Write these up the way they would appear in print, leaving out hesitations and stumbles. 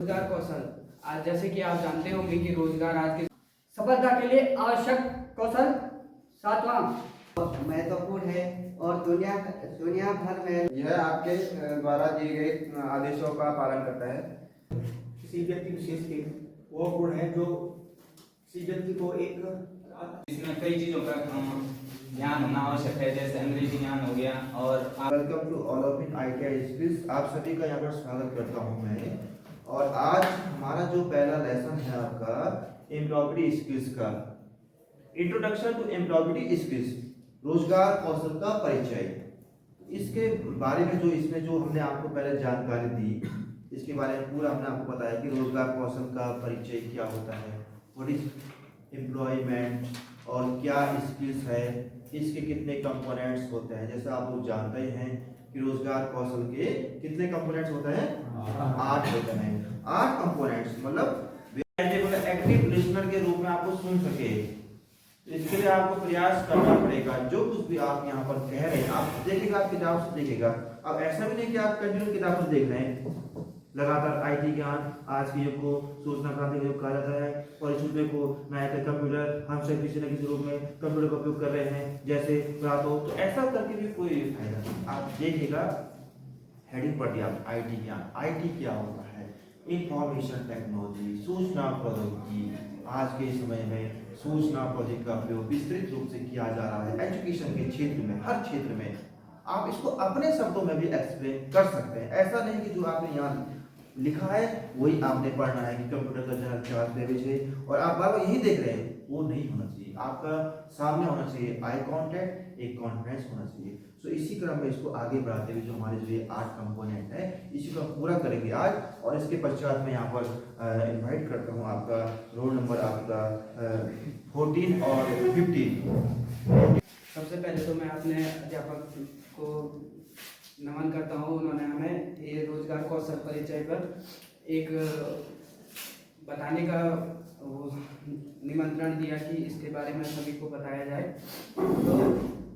रोजगार कौशल। आज जैसे कि आप जानते होंगे कि रोजगार आज के सफलता के लिए आवश्यक कौशल सातवां महत्वपूर्ण है और दुनिया भर में यह आपके द्वारा दिए गए आदेशों का पालन करता है। किसी व्यक्ति विशेष के वो गुण है जो किसी व्यक्ति को एक इसमें कई चीजों का ज्ञान होना आवश्यक है, जैसे अंग्रेजी ज्ञान हो गया। और welcome to all of in ITI skills. आप सभी का यहाँ पर स्वागत करता हूँ मैं। और आज हमारा जो पहला लेसन है आपका एम्प्लॉयबिलिटी स्किल्स का, इंट्रोडक्शन टू एम्प्लॉयबिलिटी स्किल्स, रोजगार कौशल का परिचय। इसके बारे में जो हमने आपको पहले जानकारी दी, इसके बारे में पूरा हमने आपको बताया कि रोजगार कौशल का परिचय क्या होता है, व्हाट इज एम्प्लॉयमेंट और क्या स्किल्स है, इसके कितने कंपोनेंट्स होते हैं। जैसा आप लोग जानते हैं कि रोजगार कौशल के कितने कंपोनेंट्स होते हैं, 8 होते हैं। 8 कंपोनेंट्स मतलब एक्टिव लिसनर के रूप में आपको सुन सके, इसके लिए आपको प्रयास करना पड़ेगा। जो कुछ भी आप यहाँ पर कह रहे हैं आप देखेगा, आप किताब से देखेगा। अब ऐसा भी नहीं कि आप कंटिन्यू किताब से देख रहे हैं, लगातार IT ज्ञान आज के युग को सूचना क्रांति का युग कहा जाता है, और इस युग को नया कंप्यूटर हम सब किसी न किसी रूप में कंप्यूटर का उपयोग कर रहे हैं जैसे रातों। तो ऐसा करके भी कोई फायदा नहीं। आप देखिएगा हेडिंग पढ़ दिया IT ज्ञान। IT क्या होता है, इंफॉर्मेशन टेक्नोलॉजी, सूचना प्रौद्योगिकी। आज के समय में सूचना प्रौद्योगिकी का उपयोग विस्तृत रूप से किया जा रहा है एजुकेशन के क्षेत्र में, हर क्षेत्र में। आप इसको अपने शब्दों में भी एक्सप्लेन कर सकते हैं। ऐसा नहीं कि जो आपने यहाँ लिखा है वही आपने पढ़ना है कि कंप्यूटर का जनरल चार्ज पेज है और आप बार बार यही देख रहे हैं, वो नहीं होना चाहिए। आपका सामने होना चाहिए आई कांटेक्ट, एक कॉन्फिडेंस होना चाहिए। सो इसी क्रम में इसको आगे बढ़ाते हुए जो हमारे जो ये 8 कंपोनेंट है इसी को पूरा करेंगे आज। और इसके पश्चात मैं यहाँ पर इनवाइट करता हूँ आपका रोल नंबर आपका 14 और 15। सबसे पहले तो मैं अपने अध्यापक को नमन करता हूँ। उन्होंने हमें ये रोजगार कौशल परिचय पर एक बताने का वो निमंत्रण दिया कि इसके बारे में सभी को बताया जाए। तो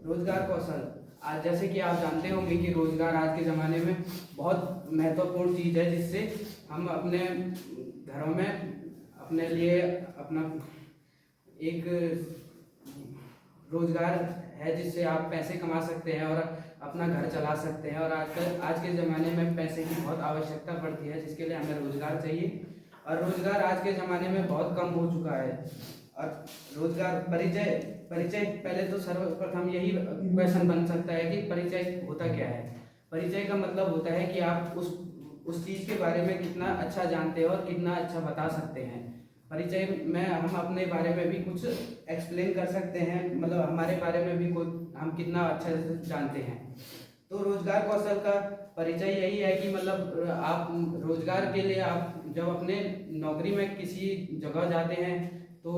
रोजगार कौशल, आज जैसे कि आप जानते होंगे कि रोजगार आज के ज़माने में बहुत महत्वपूर्ण चीज़ है, जिससे हम अपने घरों में अपने लिए अपना एक रोजगार है जिससे आप पैसे कमा सकते हैं और अपना घर चला सकते हैं। और आज के ज़माने में पैसे की बहुत आवश्यकता पड़ती है, जिसके लिए हमें रोजगार चाहिए। और रोजगार आज के ज़माने में बहुत कम हो चुका है। और रोजगार परिचय पहले तो सर्वप्रथम यही क्वेश्चन बन सकता है कि परिचय होता क्या है। परिचय का मतलब होता है कि आप उस चीज़ के बारे में कितना अच्छा जानते हो और कितना अच्छा बता सकते हैं। परिचय में हम अपने बारे में भी कुछ एक्सप्लेन कर सकते हैं, मतलब हमारे बारे में भी हम कितना अच्छा से जानते हैं। तो रोजगार कौशल का परिचय यही है कि मतलब आप रोजगार के लिए आप जब अपने नौकरी में किसी जगह जाते हैं तो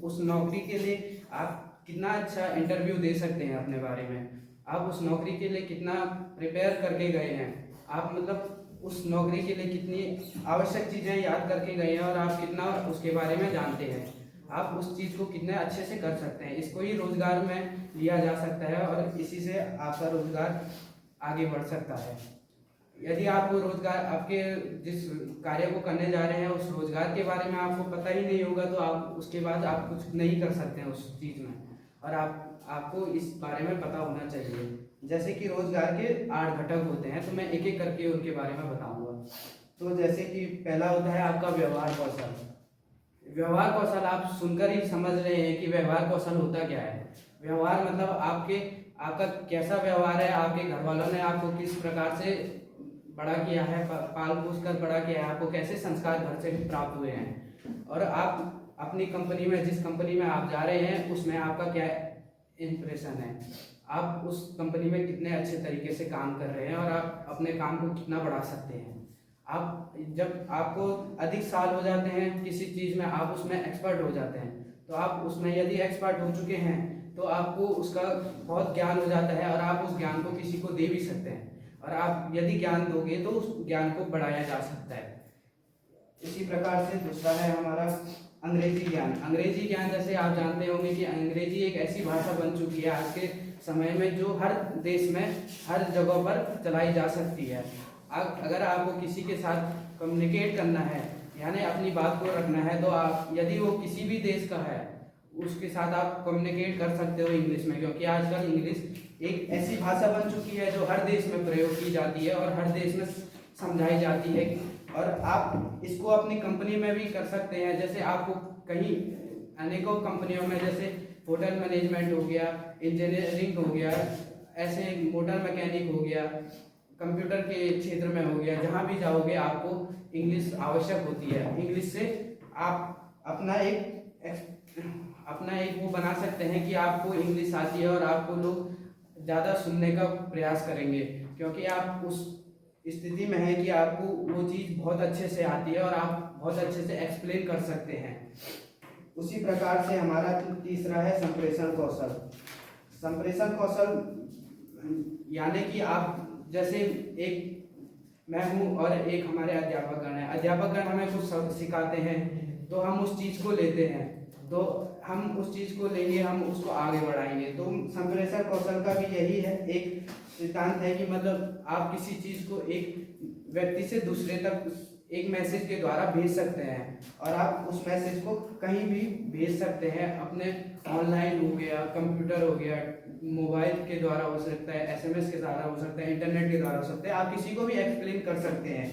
उस नौकरी के लिए आप कितना अच्छा इंटरव्यू दे सकते हैं अपने बारे में, आप उस नौकरी के लिए कितना प्रिपेयर करके गए हैं, आप मतलब उस नौकरी के लिए कितनी आवश्यक चीज़ें याद करके गए हैं और आप कितना उसके बारे में जानते हैं, आप उस चीज़ को कितने अच्छे से कर सकते हैं। इसको ही रोजगार में लिया जा सकता है और इसी से आपका रोजगार आगे बढ़ सकता है। यदि आपको रोजगार, आपके जिस कार्य को करने जा रहे हैं उस रोजगार के बारे में आपको पता ही नहीं होगा तो आप उसके बाद आप कुछ नहीं कर सकते हैं उस चीज़ में, और आपको इस बारे में पता होना चाहिए। जैसे कि रोजगार के 8 घटक होते हैं, तो मैं एक एक करके उनके बारे में बताऊंगा। तो जैसे कि पहला होता है आपका व्यवहार कौशल। व्यवहार कौशल आप सुनकर ही समझ रहे हैं कि व्यवहार कौशल होता क्या है। व्यवहार मतलब आपका कैसा व्यवहार है, आपके घर वालों ने आपको किस प्रकार से बड़ा किया है, पाल पोस कर बड़ा किया है, आपको कैसे संस्कार घर से प्राप्त हुए हैं, और आप अपनी कंपनी में, जिस कंपनी में आप जा रहे हैं उसमें आपका क्या इम्प्रेशन है, आप उस कंपनी में कितने अच्छे तरीके से काम कर रहे हैं और आप अपने काम को कितना बढ़ा सकते हैं। आप जब आपको अधिक साल हो जाते हैं किसी चीज़ में, आप उसमें एक्सपर्ट हो जाते हैं, तो आप उसमें यदि एक्सपर्ट हो चुके हैं तो आपको उसका बहुत ज्ञान हो जाता है और आप उस ज्ञान को किसी को दे भी सकते हैं, और आप यदि ज्ञान दोगे तो उस ज्ञान को बढ़ाया जा सकता है। इसी प्रकार से दूसरा है हमारा अंग्रेजी ज्ञान। अंग्रेजी ज्ञान जैसे आप जानते होंगे कि अंग्रेजी एक ऐसी भाषा बन चुकी है आज के समय में जो हर देश में हर जगह पर चलाई जा सकती है। अगर आपको किसी के साथ कम्युनिकेट करना है, यानी अपनी बात को रखना है, तो आप यदि वो किसी भी देश का है उसके साथ आप कम्युनिकेट कर सकते हो इंग्लिश में, क्योंकि आजकल इंग्लिश एक ऐसी भाषा बन चुकी है जो हर देश में प्रयोग की जाती है और हर देश में समझाई जाती है। और आप इसको अपनी कंपनी में भी कर सकते हैं। जैसे आपको कहीं अनेकों कंपनियों में, जैसे होटल मैनेजमेंट हो गया, इंजीनियरिंग हो गया, ऐसे मोटर मैकेनिक हो गया, कंप्यूटर के क्षेत्र में हो गया, जहाँ भी जाओगे आपको इंग्लिश आवश्यक होती है। इंग्लिश से आप अपना एक वो बना सकते हैं कि आपको इंग्लिश आती है और आपको लोग ज़्यादा सुनने का प्रयास करेंगे, क्योंकि आप उस स्थिति में है कि आपको वो चीज़ बहुत अच्छे से आती है और आप बहुत अच्छे से एक्सप्लेन कर सकते हैं। उसी प्रकार से हमारा तीसरा है संप्रेषण कौशल। संप्रेषण कौशल यानी कि आप जैसे एक मैं हूँ और एक हमारे अध्यापकगण हैं, अध्यापकगण हमें कुछ सिखाते हैं तो हम उस चीज़ को लेते हैं, तो हम उस चीज़ को लेंगे, हम उसको आगे बढ़ाएंगे। तो संप्रेषण कौशल का भी यही है, एक सिद्धांत है कि मतलब आप किसी चीज़ को एक व्यक्ति से दूसरे तक एक मैसेज के द्वारा भेज सकते हैं और आप उस मैसेज को कहीं भी भेज सकते हैं, अपने ऑनलाइन हो गया, कंप्यूटर हो गया, मोबाइल के द्वारा हो सकता है, एसएमएस के द्वारा हो सकता है, इंटरनेट के द्वारा हो सकता है, आप किसी को भी एक्सप्लेन कर सकते हैं।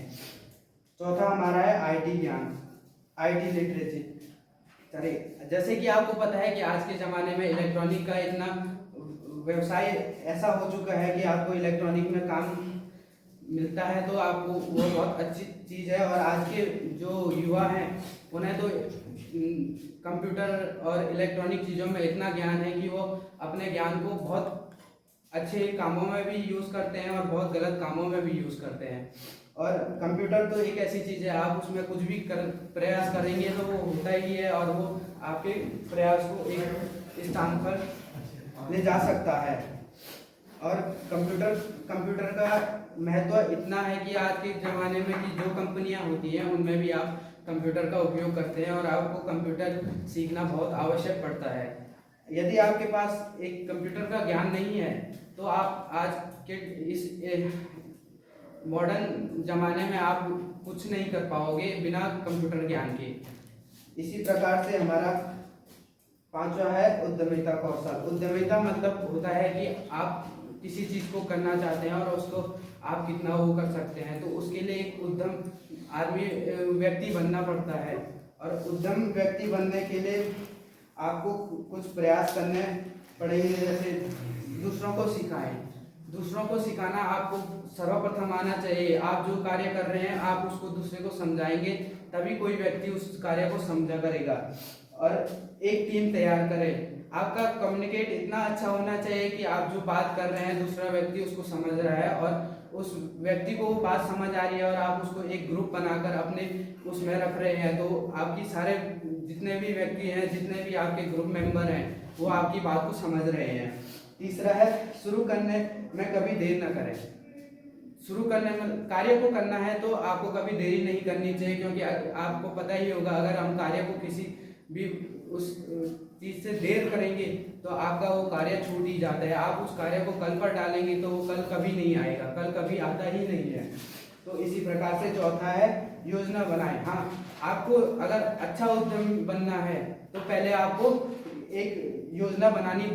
चौथा हमारा है आईटी ज्ञान, आईटी लिटरेसी। चलिए, जैसे कि आपको पता है कि आज के ज़माने में इलेक्ट्रॉनिक का इतना व्यवसाय ऐसा हो चुका है कि आपको इलेक्ट्रॉनिक में काम मिलता है तो आपको वो बहुत अच्छी चीज़ है। और आज के जो युवा हैं उन्हें तो कंप्यूटर और इलेक्ट्रॉनिक चीज़ों में इतना ज्ञान है कि वो अपने ज्ञान को बहुत अच्छे कामों में भी यूज़ करते हैं और बहुत गलत कामों में भी यूज़ करते हैं। और कंप्यूटर तो एक ऐसी चीज़ है, आप उसमें कुछ भी प्रयास करेंगे तो वो होता ही है और वो आपके प्रयास को एक स्थान पर ले जा सकता है। और कंप्यूटर का महत्व इतना है कि आज के ज़माने में कि जो कंपनियां होती हैं उनमें भी आप कंप्यूटर का उपयोग करते हैं और आपको कंप्यूटर सीखना बहुत आवश्यक पड़ता है। यदि आपके पास एक कंप्यूटर का ज्ञान नहीं है तो आप आज के इस मॉडर्न ज़माने में आप कुछ नहीं कर पाओगे बिना कंप्यूटर ज्ञान के। इसी प्रकार से हमारा पांचवा है उद्यमिता कौशल। उद्यमिता मतलब होता है कि आप किसी चीज़ को करना चाहते हैं और उसको आप कितना वो कर सकते हैं, तो उसके लिए एक उद्यम व्यक्ति बनना पड़ता है। और उद्यम व्यक्ति बनने के लिए आपको कुछ प्रयास करने पड़ेंगे, जैसे दूसरों को सिखाएं। दूसरों को सिखाना आपको सर्वप्रथम आना चाहिए। आप जो कार्य कर रहे हैं आप उसको दूसरे को समझाएंगे तभी कोई व्यक्ति उस कार्य को समझा करेगा। और एक टीम तैयार करें। आपका कम्युनिकेट इतना अच्छा होना चाहिए कि आप जो बात कर रहे हैं दूसरा व्यक्ति उसको समझ रहा है और उस व्यक्ति को वो बात समझ आ रही है और आप उसको एक ग्रुप बनाकर अपने उसमें रख रहे हैं, तो आपकी सारे जितने भी व्यक्ति हैं, जितने भी आपके ग्रुप मेंबर हैं, वो आपकी बात को समझ रहे हैं। तीसरा है शुरू करने में कभी देर न करें। शुरू करने में कार्य को करना है तो आपको कभी देरी नहीं करनी चाहिए, क्योंकि आपको पता ही होगा अगर हम कार्य को किसी भी उस चीज़ से देर करेंगे तो आपका वो कार्य छूट ही जाता है। आप उस कार्य को कल पर डालेंगे तो वो कल कभी नहीं आएगा, कल कभी आता ही नहीं है। तो इसी प्रकार से चौथा है योजना बनाएं। हाँ, आपको अगर अच्छा उद्यमी बनना है तो पहले आपको एक योजना बनानी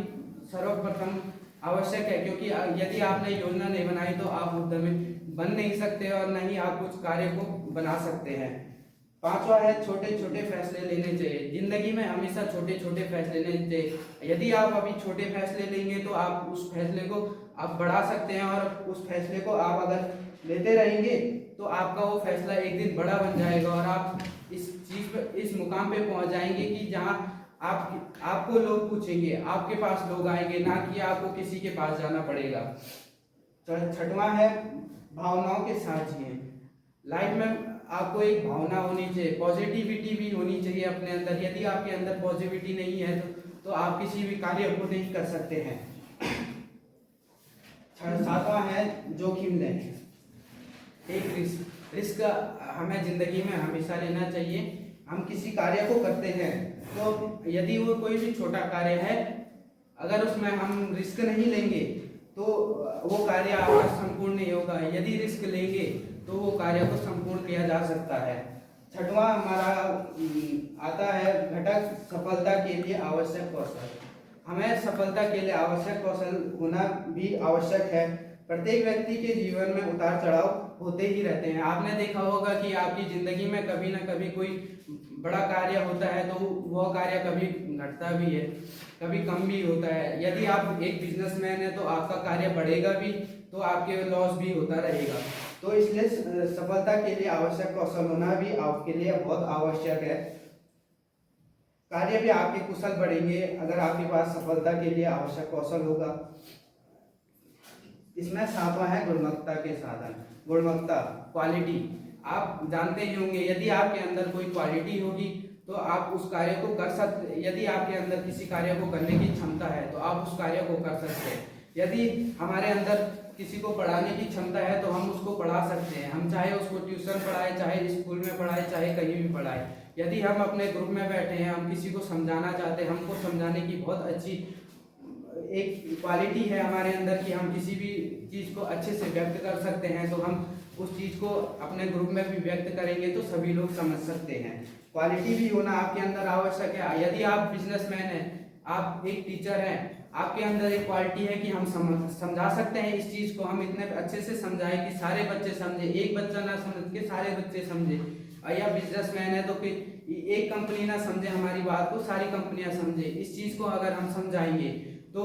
सर्वप्रथम आवश्यक है, क्योंकि यदि आपने योजना नहीं बनाई तो आप उद्यमी बन नहीं सकते और न ही आप कुछ कार्य को बना सकते हैं। पांचवा है छोटे छोटे फैसले लेने चाहिए। जिंदगी में हमेशा छोटे छोटे फैसले लेने चाहिए। यदि आप अभी छोटे फैसले लेंगे तो आप उस फैसले को आप बढ़ा सकते हैं और उस फैसले को आप अगर लेते रहेंगे तो आपका वो फैसला एक दिन बड़ा बन जाएगा और आप इस चीज पर इस मुकाम पे पहुंच जाएंगे कि जहां आपको लोग पूछेंगे, आपके पास लोग आएंगे, ना कि आपको किसी के पास जाना पड़ेगा। छठवां है भावनाओं के साथ जिएं। लाइफ में आपको एक भावना होनी चाहिए, पॉजिटिविटी भी होनी चाहिए अपने अंदर। यदि आपके अंदर पॉजिटिविटी नहीं है तो आप किसी भी कार्य को नहीं कर सकते हैं। सातवां है जोखिम लें। एक रिस्क हमें जिंदगी में हमेशा लेना चाहिए। हम किसी कार्य को करते हैं तो यदि वो कोई भी छोटा कार्य है, अगर उसमें हम रिस्क नहीं लेंगे तो वो कार्य आपका संपूर्ण नहीं होगा। यदि रिस्क लेंगे तो वो कार्य को संपूर्ण किया जा सकता है। छठवां हमारा आता है घटक सफलता के लिए आवश्यक कौशल। हमें सफलता के लिए आवश्यक कौशल होना भी आवश्यक है। प्रत्येक व्यक्ति के जीवन में उतार चढ़ाव होते ही रहते हैं। आपने देखा होगा कि आपकी जिंदगी में कभी ना कभी कोई बड़ा कार्य होता है तो वह कार्य कभी घटता भी है, कभी कम भी होता है। यदि आप एक बिजनेसमैन है तो आपका कार्य बढ़ेगा भी तो आपके लॉस भी होता रहेगा। तो इसलिए सफलता के लिए आवश्यक कौशल होना भी आपके लिए बहुत आवश्यक है। कार्य भी आपके कुशल बढ़ेंगे अगर आपके पास सफलता के लिए आवश्यक कौशल होगा। इसमें सातवां है गुणवत्ता के साधन। गुणवत्ता, क्वालिटी। आप जानते ही होंगे यदि आपके अंदर कोई क्वालिटी होगी तो आप उस कार्य को कर सकते। यदि आपके अंदर किसी कार्य को करने की क्षमता है तो आप उस कार्य को कर सकते हैं। यदि हमारे अंदर किसी को पढ़ाने की क्षमता है तो हम उसको पढ़ा सकते हैं। हम चाहे उसको ट्यूशन पढ़ाए, चाहे स्कूल में पढ़ाए, चाहे कहीं भी पढ़ाए। यदि हम अपने ग्रुप में बैठे हैं, हम किसी को समझाना चाहते हैं, हमको समझाने की बहुत अच्छी एक क्वालिटी है हमारे अंदर कि हम किसी भी चीज़ को अच्छे से व्यक्त कर सकते हैं, तो हम उस चीज़ को अपने ग्रुप में भी व्यक्त करेंगे तो सभी लोग समझ सकते हैं। क्वालिटी भी होना आपके अंदर आवश्यक है। यदि आप बिजनेसमैन हैं, आप एक टीचर हैं, आपके अंदर एक क्वालिटी है कि हम समझा सकते हैं इस चीज़ को, हम इतने अच्छे से समझाएं कि सारे बच्चे समझे, एक बच्चा ना समझ के सारे बच्चे समझे। या बिजनेसमैन है तो कि एक कंपनी ना समझे हमारी बात को, सारी कंपनियां समझे। इस चीज़ को अगर हम समझाएंगे तो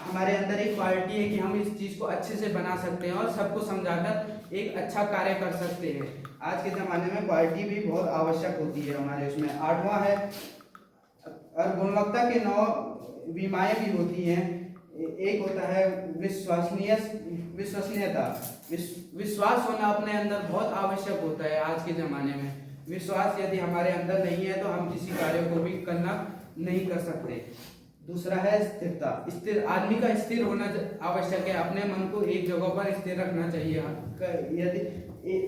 हमारे अंदर एक क्वालिटी है कि हम इस चीज़ को अच्छे से बना सकते हैं और सबको समझाकर एक अच्छा कार्य कर सकते हैं। आज के ज़माने में क्वालिटी भी बहुत आवश्यक होती है हमारे उसमें। आठवां है और गुणवत्ता के 9 बीमाएं भी होती हैं। एक होता है विश्वसनीयता। विश्वास होना अपने अंदर बहुत आवश्यक होता है आज के ज़माने में। विश्वास यदि हमारे अंदर नहीं है तो हम किसी कार्य को भी करना नहीं कर सकते। दूसरा है स्थिरता। स्थिर आदमी का स्थिर होना आवश्यक है। अपने मन को एक जगह पर स्थिर रखना चाहिए। यदि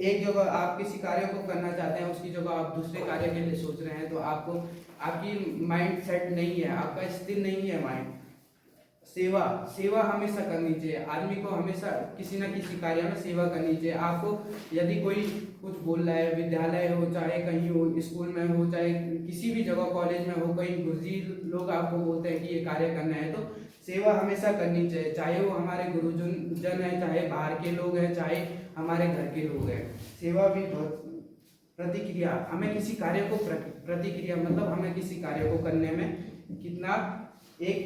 एक जगह आप किसी कार्य को करना चाहते हैं, उसकी जगह आप दूसरे कार्य के लिए सोच रहे हैं तो आपको आपकी माइंड सेट नहीं है, आपका स्थिर नहीं है माइंड। सेवा हमेशा करनी चाहिए। आदमी को हमेशा किसी न किसी कार्य में सेवा करनी चाहिए। आपको यदि कोई कुछ बोल रहा है, विद्यालय हो, चाहे कहीं हो, स्कूल में हो, चाहे किसी भी जगह कॉलेज में हो, कहीं गुरुजी लोग आपको बोलते हैं कि ये कार्य करना है तो सेवा हमेशा करनी चाहिए। चाहे वो हमारे गुरुजन है, चाहे बाहर के लोग हैं, चाहे हमारे घर के लोग हैं। सेवा भी बहुत प्रतिक्रिया, हमें किसी कार्य को प्रतिक्रिया मतलब हमें किसी कार्य को करने में कितना एक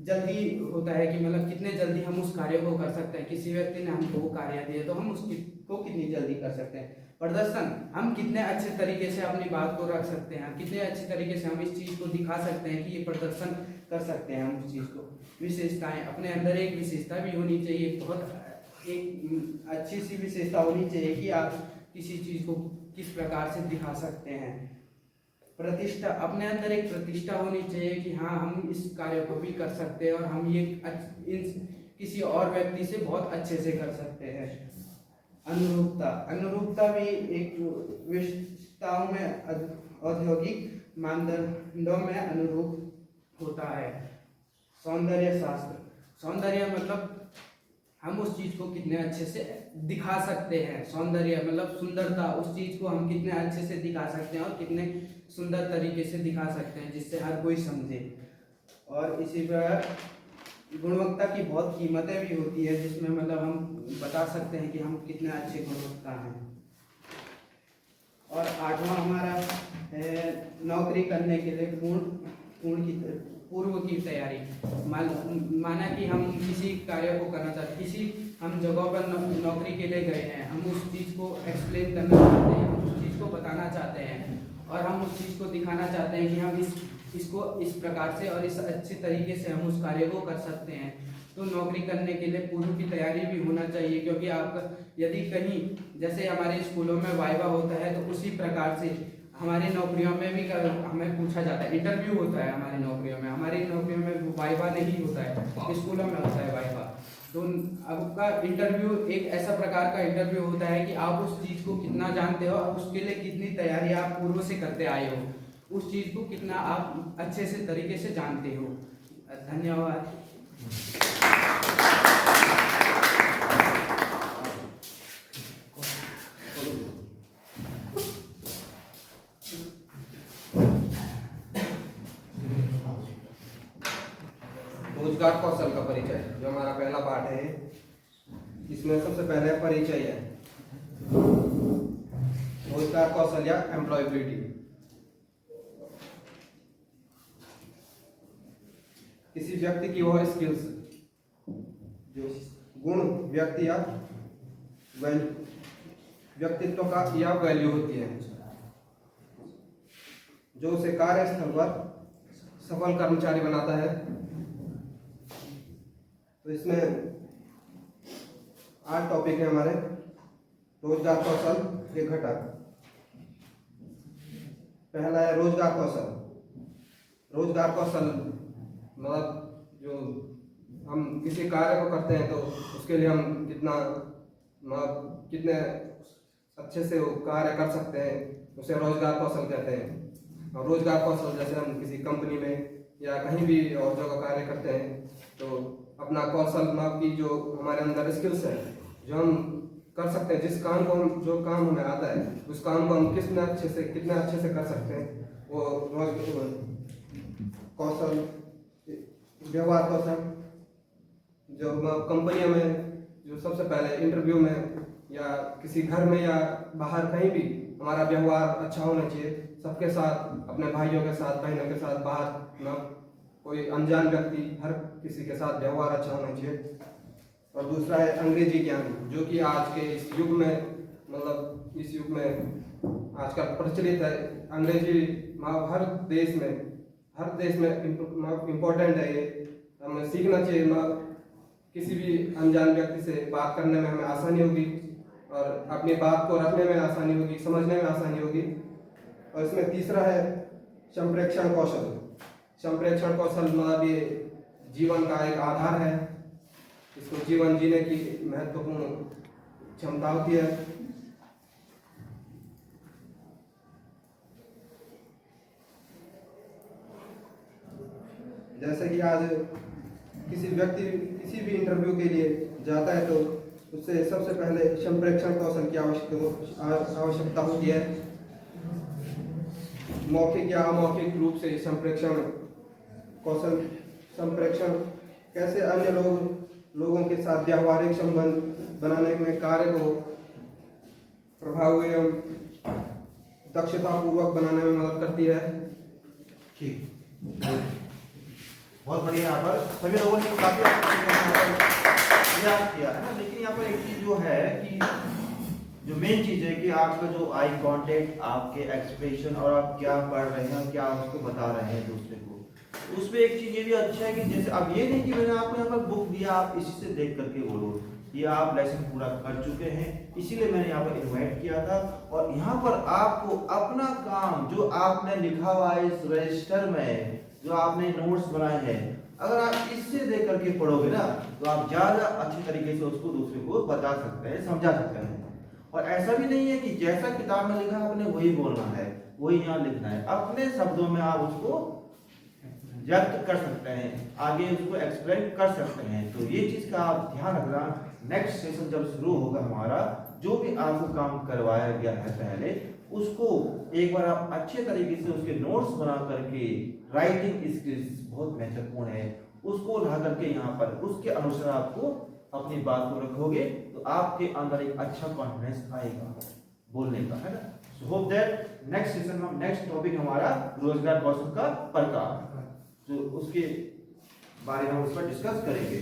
जल्दी होता है कि मतलब कितने जल्दी हम उस कार्य को कर सकते हैं। किसी व्यक्ति ने हमको वो कार्य दिए तो हम उसको कितनी जल्दी कर सकते हैं। प्रदर्शन, हम कितने अच्छे तरीके से अपनी बात को रख सकते हैं, कितने अच्छे तरीके से हम इस चीज़ को दिखा सकते हैं कि ये प्रदर्शन कर सकते हैं हम उस चीज़ को। विशेषताएं, अपने अंदर एक विशेषता भी होनी चाहिए, बहुत एक अच्छी सी विशेषता होनी चाहिए कि आप किसी चीज़ को किस प्रकार से दिखा सकते हैं। प्रतिष्ठा, अपने अंदर एक प्रतिष्ठा होनी चाहिए कि हाँ हम इस कार्य को भी कर सकते हैं और हम ये किसी और व्यक्ति से बहुत अच्छे से कर सकते हैं। अनुरूपता भी एक विशेषताओं में औद्योगिक मानदंडों में अनुरूप होता है। सौंदर्य शास्त्र, सौंदर्य मतलब हम उस चीज़ को कितने अच्छे से दिखा सकते हैं। सौंदर्य मतलब सुंदरता, उस चीज़ को हम कितने अच्छे से दिखा सकते हैं और कितने सुंदर तरीके से दिखा सकते हैं जिससे हर कोई समझे। और इसी प्रकार गुणवत्ता की बहुत कीमतें भी होती है जिसमें मतलब हम बता सकते हैं कि हम कितने अच्छे गुणवत्ता हैं। और आठवां हमारा है नौकरी करने के लिए पूर्व की तैयारी। माना कि हम किसी कार्य को करना चाहते हैं, किसी हम जगह पर नौकरी के लिए गए हैं, हम उस चीज़ को एक्सप्लेन करना चाहते हैं, हम उस चीज़ को बताना चाहते हैं और हम उस चीज़ को दिखाना चाहते हैं कि हम इसको इस प्रकार से और इस अच्छे तरीके से हम उस कार्य को कर सकते हैं। तो नौकरी करने के लिए पूर्व की तैयारी भी होना चाहिए, क्योंकि आप यदि कहीं जैसे हमारे स्कूलों में वाइवा होता है तो उसी प्रकार से हमारी नौकरियों में भी हमें पूछा जाता है, इंटरव्यू होता है हमारी नौकरियों में। हमारी नौकरियों में वाइवा नहीं होता है, स्कूलों में होता है वाइवा। तो आपका इंटरव्यू एक ऐसा प्रकार का इंटरव्यू होता है कि आप उस चीज़ को कितना जानते हो और उसके लिए कितनी तैयारी आप पूर्व से करते आए हो, उस चीज़ को कितना आप अच्छे से तरीके से जानते हो। धन्यवाद। रोजगार कौशल का परिचय जो हमारा पहला पाठ है। इसमें सबसे पहले परिचय है रोजगार कौशल या एम्प्लॉयबिलिटी। किसी व्यक्ति की वह स्किल्स जो गुण व्यक्ति या व्यक्तित्व का या वैल्यू होती है जो उसे कार्यस्थल पर सफल कर्मचारी बनाता है। तो इसमें 8 टॉपिक है हमारे रोजगार कौशल के घटक। पहला है रोजगार कौशल। रोजगार कौशल मतलब जो हम किसी कार्य को करते हैं तो उसके लिए हम कितने अच्छे से वो कार्य कर सकते हैं उसे रोजगार कौशल कहते हैं। और रोजगार कौशल जैसे हम किसी कंपनी में या कहीं भी और जगह कार्य करते हैं तो अपना कौशल मतलब की जो हमारे अंदर स्किल्स है जो हम कर सकते हैं, जिस काम को हम जो काम हमें आता है उस काम को हम कितने अच्छे से कर सकते हैं वो कौशल। व्यवहार कौशल जो कंपनियों में जो सबसे पहले इंटरव्यू में या किसी घर में या बाहर कहीं भी हमारा व्यवहार अच्छा होना चाहिए सबके साथ, अपने भाइयों के साथ, बहनों के साथ, बाहर न कोई अनजान व्यक्ति, हर किसी के साथ व्यवहार अच्छा होना चाहिए। और दूसरा है अंग्रेजी ज्ञान जो कि आज के इस युग में मतलब इस युग में आजकल प्रचलित है। अंग्रेजी हर देश में इम्पोर्टेंट है, ये हमें सीखना चाहिए। किसी भी अनजान व्यक्ति से बात करने में हमें आसानी होगी और अपनी बात को रखने में आसानी होगी, समझने में आसानी होगी। और इसमें तीसरा है संप्रेषण कौशल। संप्रेषण कौशल मतलब ये जीवन का एक आधार है, इसको जीवन जीने की महत्वपूर्ण क्षमता होती है। जैसे कि आज किसी व्यक्ति किसी भी इंटरव्यू के लिए जाता है तो उससे सबसे पहले संप्रेषण कौशल की आवश्यकता होती है। मौखिक या अमौखिक रूप से संप्रेषण कौशल, संप्रेषण कैसे अन्य लोगों के साथ व्यावहारिक संबंध बनाने में कार्य को प्रभावी एवं दक्षतापूर्वक बनाने में मदद करती है। ठीक, बहुत बढ़िया। यहाँ पर सभी लोगों ने काफी किया है ना, लेकिन यहाँ पर एक चीज जो है कि जो मेन चीज है कि आपका जो आई कांटेक्ट, आपके एक्सप्रेशन और आप क्या पढ़ रहे हैं और क्या उसको बता रहे हैं दूसरे को, उसमें एक चीज ये भी अच्छा है कि जैसे अब ये नहीं कि मैंने आपको यहाँ पर बुक दिया आप इसी से देख करके बोलो, ये आप लेसन पूरा कर चुके हैं इसीलिए मैंने यहाँ पर इन्वाइट किया था। और यहाँ पर आपको अपना काम जो आपने लिखा हुआ है इस रजिस्टर में, जो आपने नोट्स बनाए हैं, अगर आप इससे देख करके पढ़ोगे ना तो आप ज्यादा अच्छी तरीके से उसको दूसरे को बता सकते हैं, समझा सकते हैं। और ऐसा भी नहीं है कि जैसा किताब में लिखा है आपने वही बोलना है, वही यहाँ लिखना है, अपने शब्दों में आप उसको व्यक्त कर सकते हैं, आगे उसको एक्सप्लेन कर सकते हैं। तो ये चीज का आप ध्यान रखना। नेक्स्ट सेशन जब शुरू होगा हमारा, जो भी आपको काम करवाया गया है पहले उसको एक बार आप अच्छे तरीके से उसके नोट्स बना करके, राइटिंग स्किल्स बहुत महत्वपूर्ण है, उसको ला करके यहाँ पर उसके अनुसार आपको अपनी बात को रखोगे तो आपके अंदर एक अच्छा कॉन्फिडेंस आएगा बोलने का, है ना। So hope that next session में नेक्स्ट टॉपिक हमारा रोजगार कौशल का प्रकार, जो उसके बारे में हम उस पर डिस्कस करेंगे।